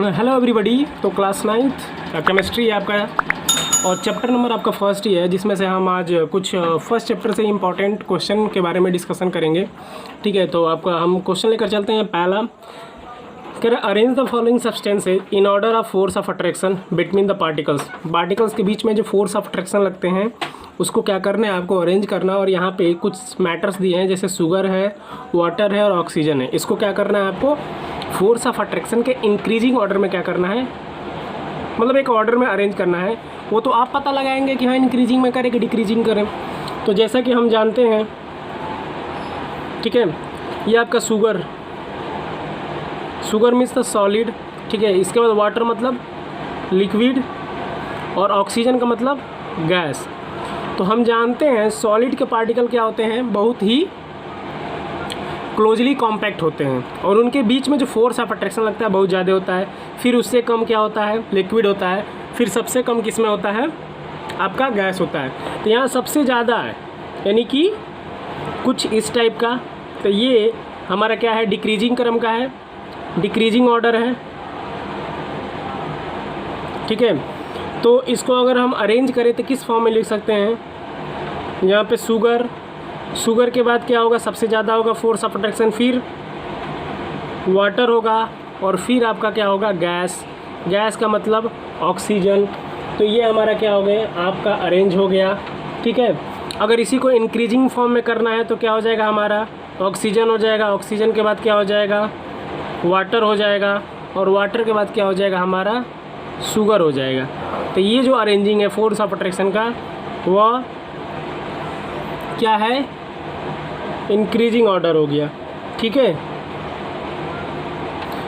Hello everybody. तो class 9th chemistry है आपका और चैप्टर नंबर आपका फर्स्ट ही है, जिसमें से हम आज कुछ फर्स्ट चैप्टर से इम्पॉर्टेंट क्वेश्चन के बारे में डिस्कशन करेंगे। ठीक है, तो आपका हम क्वेश्चन लेकर चलते हैं। पहला कह रहे arrange the following substances in order of force of attraction between the particles के बीच में जो फोर्स ऑफ अट्रैक्शन लगते हैं उसको क्या करना है, आपको अरेंज करना। और यहाँ पे कुछ मैटर्स दिए हैं, जैसे शुगर है, वाटर है और ऑक्सीजन है। इसको क्या करना है, आपको फोर्स ऑफ अट्रैक्शन के इंक्रीजिंग ऑर्डर में क्या करना है, मतलब एक ऑर्डर में अरेंज करना है। वो तो आप पता लगाएंगे कि हाँ इंक्रीजिंग में करें कि डिक्रीजिंग करें। तो जैसा कि हम जानते हैं, ठीक है, ये आपका शुगर मीन्स द सॉलिड। ठीक है, इसके बाद वाटर मतलब लिक्विड और ऑक्सीजन का मतलब गैस। तो हम जानते हैं सॉलिड के पार्टिकल क्या होते हैं, बहुत ही क्लोजली कॉम्पैक्ट होते हैं और उनके बीच में जो फोर्स ऑफ अट्रैक्शन लगता है बहुत ज़्यादा होता है। फिर उससे कम क्या होता है, लिक्विड होता है। फिर सबसे कम किस में होता है, आपका गैस होता है। तो यहाँ सबसे ज़्यादा है, यानी कि कुछ इस टाइप का। तो ये हमारा क्या है, डिक्रीजिंग क्रम का है, डिक्रीजिंग ऑर्डर है। ठीक है, तो इसको अगर हम अरेंज करें तो किस फॉर्म में लिख सकते हैं, यहाँ पे शुगर के बाद क्या होगा, सबसे ज़्यादा होगा फोर्स ऑफ अट्रैक्शन, फिर वाटर होगा और फिर आपका क्या होगा, गैस का मतलब ऑक्सीजन। तो ये हमारा क्या हो गया, आपका अरेंज हो गया। ठीक है, अगर इसी को इंक्रीजिंग फॉर्म में करना है तो क्या हो जाएगा, हमारा ऑक्सीजन हो जाएगा। ऑक्सीजन के बाद क्या हो जाएगा, वाटर हो जाएगा और वाटर के बाद क्या हो जाएगा, हमारा शुगर हो जाएगा। तो ये जो अरेंजिंग है फोर्स ऑफ अट्रैक्शन का, वह क्या है, इंक्रीजिंग ऑर्डर हो गया। ठीक है,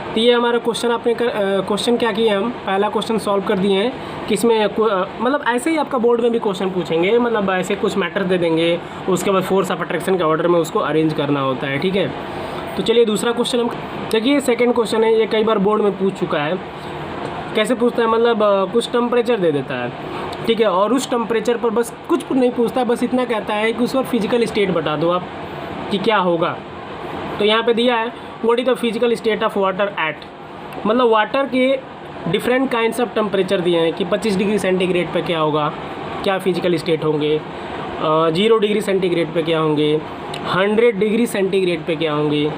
तो ये हमारा क्वेश्चन आपने क्वेश्चन क्या किया, हम पहला क्वेश्चन सॉल्व कर दिए हैं कि इसमें मतलब ऐसे ही आपका बोर्ड में भी क्वेश्चन पूछेंगे, मतलब ऐसे कुछ मैटर दे देंगे, उसके बाद फोर्स ऑफ अट्रैक्शन के ऑर्डर में उसको अरेंज करना होता है। ठीक है, तो चलिए दूसरा क्वेश्चन हम देखिए। सेकेंड क्वेश्चन है, ये कई बार बोर्ड में पूछ चुका है। कैसे पूछता है, मतलब कुछ टेम्परेचर दे देता है, ठीक है, और उस टेम्परेचर पर बस कुछ नहीं पूछता, बस इतना कहता है कि उस पर फिजिकल स्टेट बता दो आप कि क्या होगा। तो यहाँ पे दिया है what is the physical state of water at, मतलब वाटर के डिफरेंट काइंड्स ऑफ टेम्परेचर दिए हैं कि 25 डिग्री सेंटीग्रेड पे क्या होगा, क्या फिजिकल स्टेट होंगे, 0 डिग्री सेंटीग्रेड पे क्या होंगे, 100 डिग्री सेंटीग्रेड पे क्या होंगे।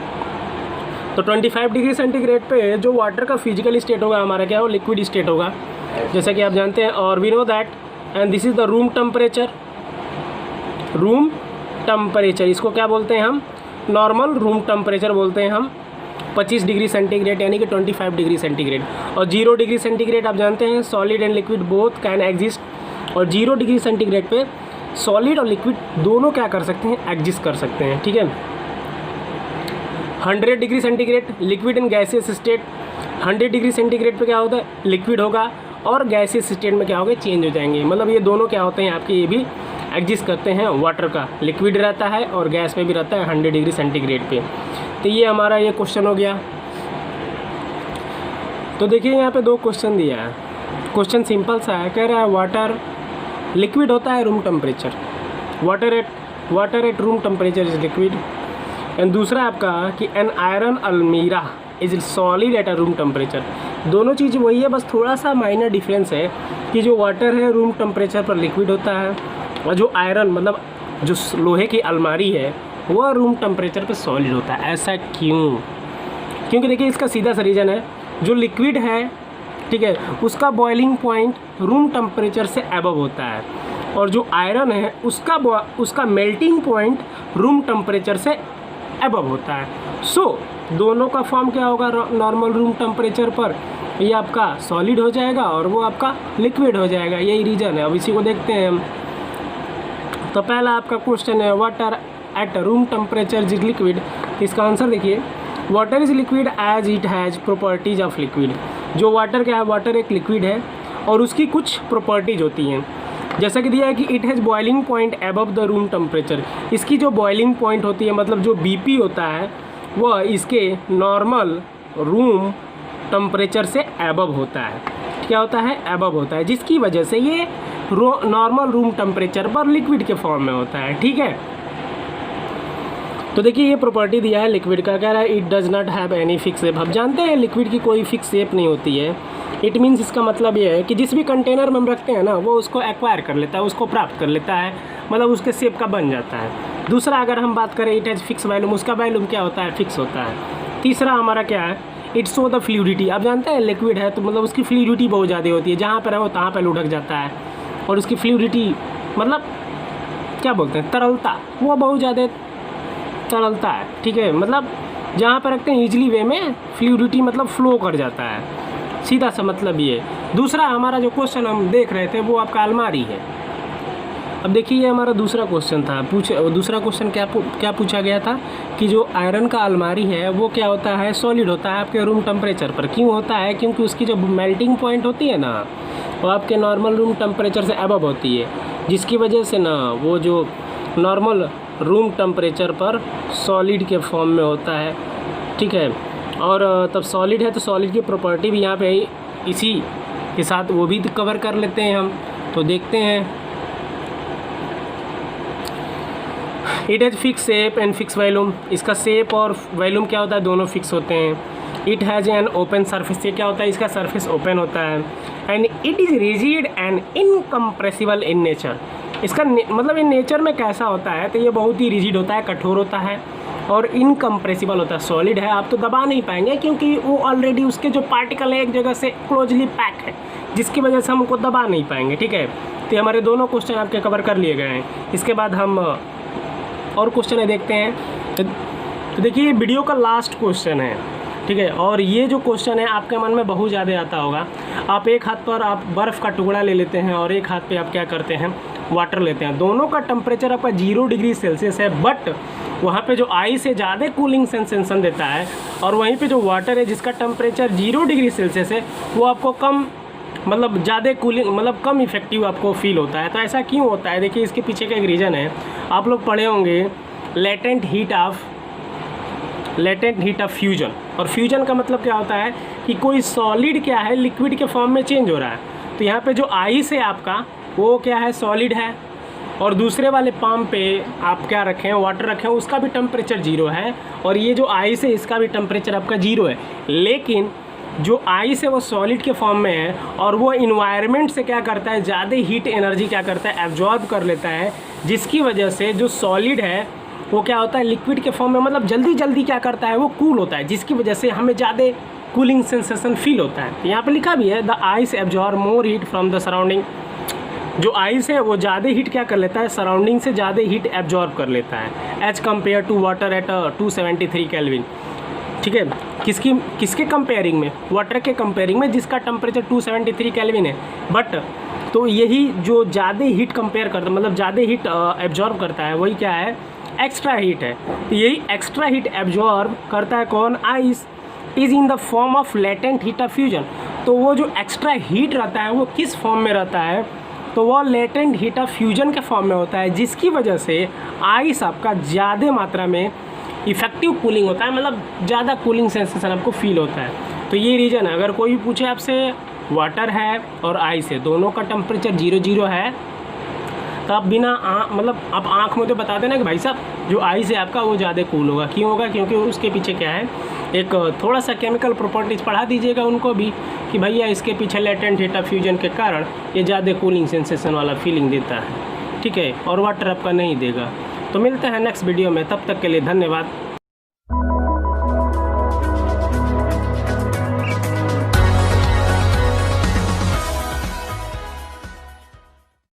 तो 25 डिग्री सेंटीग्रेड पे जो वाटर का फिजिकल स्टेट होगा हमारा क्या हो, लिक्विड स्टेट होगा, जैसा कि आप जानते हैं। और we know that and this is the room temperature, इसको क्या बोलते हैं हम, नॉर्मल रूम टेम्परेचर बोलते हैं हम। 25 डिग्री सेंटीग्रेड यानी कि 25 डिग्री सेंटीग्रेड और 0 डिग्री सेंटीग्रेड आप जानते हैं solid and liquid both can exist. और 0 डिग्री सेंटीग्रेड पे सॉलिड और लिक्विड दोनों क्या कर सकते हैं, एग्जिस्ट कर सकते हैं। ठीक है, 100 degree centigrade liquid in gaseous state, 100 degree centigrade पे क्या होता है, लिक्विड होगा और गैसियस स्टेट में क्या होगा, चेंज हो जाएंगे। मतलब ये दोनों क्या होते हैं आपके, ये भी एग्जिस्ट करते हैं। वाटर का लिक्विड रहता है और गैस में भी रहता है 100 डिग्री सेंटीग्रेड पे। तो ये हमारा ये क्वेश्चन हो गया। तो देखिए यहाँ पे 2 क्वेश्चन दिया है। क्वेश्चन सिंपल सा है, कह रहा है वाटर लिक्विड होता है room temperature, water at room temperature is liquid. And दूसरा आपका कि एन आयरन अलमीरा is solid at a room temperature. दोनों चीज़ वही है, बस थोड़ा सा माइनर डिफरेंस है कि जो वाटर है रूम टेम्परेचर पर लिक्विड होता है और जो आयरन मतलब जो लोहे की अलमारी है वह रूम टेम्परेचर पे सॉलिड होता है। ऐसा क्यों? क्योंकि देखिए इसका सीधा सा रीज़न है, जो लिक्विड है, ठीक है, उसका बॉइलिंग पॉइंट रूम टेम्परेचर से अबव होता है और जो आयरन है उसका मेल्टिंग पॉइंट रूम टेम्परेचर से अबव होता है। सो दोनों का फॉर्म क्या होगा, नॉर्मल रूम टेम्परेचर पर ये आपका सॉलिड हो जाएगा और वो आपका लिक्विड हो जाएगा। यही रीज़न है। अब इसी को देखते हैं हम। तो पहला आपका क्वेश्चन है water at room temperature is liquid. इसका आंसर देखिए, water is liquid as it has properties of liquid. जो वाटर क्या है, वाटर एक लिक्विड है और उसकी कुछ प्रॉपर्टीज होती हैं, जैसा कि दिया है कि it has boiling point above the room temperature. इसकी जो बॉइलिंग पॉइंट होती है, मतलब जो BP होता है, वह इसके नॉर्मल रूम टेम्परेचर से अबव होता है। क्या होता है, अबव होता है, जिसकी वजह से ये नॉर्मल रूम टेम्परेचर पर लिक्विड के फॉर्म में होता है। ठीक है, तो देखिए ये प्रॉपर्टी दिया है लिक्विड का, कह रहा है it does not have any fix shape. हम जानते हैं लिक्विड की कोई फिक्स शेप नहीं होती है। इट मीन्स इसका मतलब ये है कि जिस भी कंटेनर में हम रखते हैं ना वो उसको एक्वायर कर लेता है, उसको प्राप्त कर लेता है, मतलब उसके शेप का बन जाता है। दूसरा अगर हम बात करें इट हैज़ फिक्स वैल्यूम, उसका वैल्यूम क्या होता है, फिक्स होता है। तीसरा हमारा क्या है, इट शो द फ्लूइडिटी। आप जानते हैं लिक्विड है तो मतलब उसकी फ्लूइडिटी बहुत ज़्यादा होती है, जहाँ पर है वो तहाँ पर लुढ़क जाता है, और उसकी फ्लूइडिटी मतलब क्या बोलते हैं, तरलता, वो बहुत ज़्यादा तरलता है, ठीक है। मतलब जहाँ पर रखते हैं ईजिली वे में फ्लूइडिटी मतलब फ्लो कर जाता है, सीधा सा मतलब ये। दूसरा हमारा जो क्वेश्चन हम देख रहे थे वो आपका अलमारी है। अब देखिए ये हमारा दूसरा क्वेश्चन था, दूसरा क्वेश्चन क्या पूछा गया था कि जो आयरन का अलमारी है वो क्या होता है, सॉलिड होता है आपके रूम टेम्परेचर पर। क्यों होता है, क्योंकि उसकी जो मेल्टिंग पॉइंट होती है ना वो आपके नॉर्मल रूम टेम्परेचर से अबव होती है, जिसकी वजह से ना वो जो नॉर्मल रूम टेम्परेचर पर सॉलिड के फॉर्म में होता है, ठीक है। और तब सॉलिड है तो सॉलिड की प्रॉपर्टी भी यहाँ पे इसी के साथ वो भी कवर कर लेते हैं हम। तो देखते हैं, it has fix shape and fix volume. इसका शेप और वैल्यूम क्या होता है, दोनों फिक्स होते हैं। It has an open surface, ये क्या होता है, इसका सरफेस ओपन होता है। And it is rigid and incompressible in nature. इसका मतलब इन नेचर में कैसा होता है, तो ये बहुत ही रिजिड होता है, कठोर होता है, और इनकम्प्रेसिबल होता है। सॉलिड है, आप तो दबा नहीं पाएंगे क्योंकि वो ऑलरेडी उसके जो पार्टिकल है एक जगह से क्लोजली पैक है, जिसकी वजह से हम उनको दबा नहीं पाएंगे, ठीक है। तो हमारे दोनों क्वेश्चन आपके कवर कर लिए गए हैं। इसके बाद हम और क्वेश्चन है देखते हैं। तो देखिए ये वीडियो का लास्ट क्वेश्चन है, ठीक है। और ये जो क्वेश्चन है आपके मन में बहुत ज़्यादा आता होगा। आप एक हाथ पर आप बर्फ़ का टुकड़ा ले लेते हैं और एक हाथ पे आप क्या करते हैं, वाटर लेते हैं। दोनों का टेम्परेचर आपका 0 डिग्री सेल्सियस है, बट वहाँ पे जो आइस से ज़्यादा कूलिंग सेंसेशन देता है, और वहीं पे जो वाटर है जिसका टेम्परेचर 0 डिग्री सेल्सियस है वो आपको कम मतलब ज़्यादा कूलिंग मतलब कम इफेक्टिव आपको फील होता है। तो ऐसा क्यों होता है, देखिए इसके पीछे का एक रीज़न है। आप लोग पढ़े होंगे लेटेंट हीट ऑफ फ्यूजन। और फ्यूजन का मतलब क्या होता है कि कोई सॉलिड क्या है लिक्विड के फॉर्म में चेंज हो रहा है। तो यहाँ पे जो आइस है आपका वो क्या है, सॉलिड है, और दूसरे वाले पाम पे आप क्या रखें हैं, वाटर रखें हैं, उसका भी टेम्परेचर 0 है, और ये जो आइस है इसका भी टेम्परेचर आपका 0 है। लेकिन जो आइस है वो सॉलिड के फॉर्म में है, और वो इन्वायरमेंट से क्या करता है, ज़्यादा हीट एनर्जी क्या करता है, एब्जॉर्ब कर लेता है, जिसकी वजह से जो सॉलिड है वो क्या होता है लिक्विड के फॉर्म में मतलब जल्दी क्या करता है, वो कूल होता है, जिसकी वजह से हमें ज़्यादा कूलिंग सेंसेशन फील होता है। यहाँ पे लिखा भी है the ice absorb more heat from the surrounding. जो आइस है वो ज़्यादा हीट क्या कर लेता है, सराउंडिंग से ज़्यादा हीट एब्जॉर्ब कर लेता है as compare to water at 273 kelvin, ठीक है। किसके कंपेयरिंग में, वाटर के कंपेयरिंग में, जिसका टेम्परेचर 273 केल्विन है। बट तो यही जो ज़्यादा हीट कंपेयर करता है मतलब ज़्यादा हीट एब्जॉर्ब करता है वही क्या है, एक्स्ट्रा हीट है। तो यही एक्स्ट्रा हीट एब्जॉर्ब करता है कौन, ice, is in the form of latent heat of fusion. तो वो जो एक्स्ट्रा हीट रहता है वो किस फॉर्म में रहता है, तो वो लेटेंट हीट ऑफ फ्यूजन के फॉर्म में होता है, जिसकी वजह से आइस आपका ज़्यादा मात्रा में इफेक्टिव कूलिंग होता है, मतलब ज़्यादा कूलिंग सेंसेशन आपको फील होता है। तो ये रीज़न है। अगर कोई भी पूछे आपसे वाटर है और आइस है, दोनों का टेम्परेचर 0 है, तो आप बिना मतलब आप आँख में तो बता देना कि भाई साहब जो आइस है आपका वो ज़्यादा कूल होगा। क्यों होगा, क्योंकि उसके पीछे क्या है, एक थोड़ा सा केमिकल प्रॉपर्टीज़ पढ़ा दीजिएगा उनको भी कि भैया इसके पीछे लेटेंट हीट ऑफ फ्यूजन के कारण ये ज़्यादा कूलिंग सेंसेशन वाला फीलिंग देता है, ठीक है, और वाटर आपका नहीं देगा। तो मिलते हैं नेक्स्ट वीडियो में, तब तक के लिए धन्यवाद।